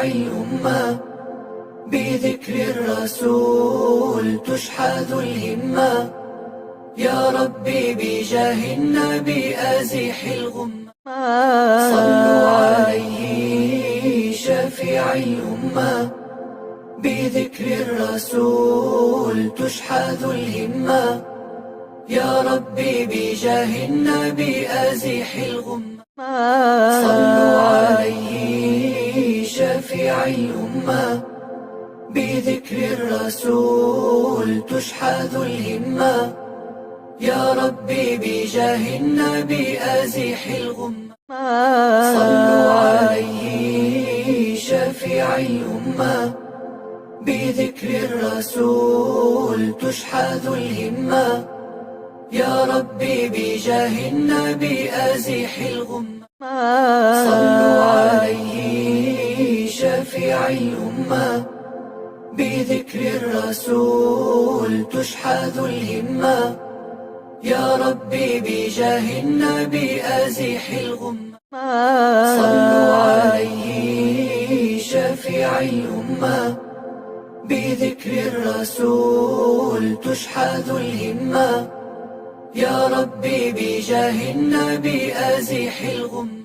شفيع الأمة، بذكر الرسول تشحذ الهمة. يا ربي بجاه النبي أزح الغمة، صلوا عليه شفيع الأمة، بذكر الرسول تشحذ الهمة. يا ربي بجاه النبي أزح الغمة، صلوا عليه شفيع الأمة، بذكر الرسول تشحذ الهمة. يا ربي بجاه النبي أزح الغمة، صلوا عليه شفيع الأمة، بذكر الرسول تشحذ الهمة. يا ربي بجاه النبي أزح الغمة، صلوا عليه شفيع الأمة، بذكر الرسول تشحذ الهمة. يا ربي بجاه النبي أزح الغمة، صلوا عليه شفيع الأمة، بذكر الرسول تشحذ الهمة. يا ربي بجاه النبي أزح الغمة.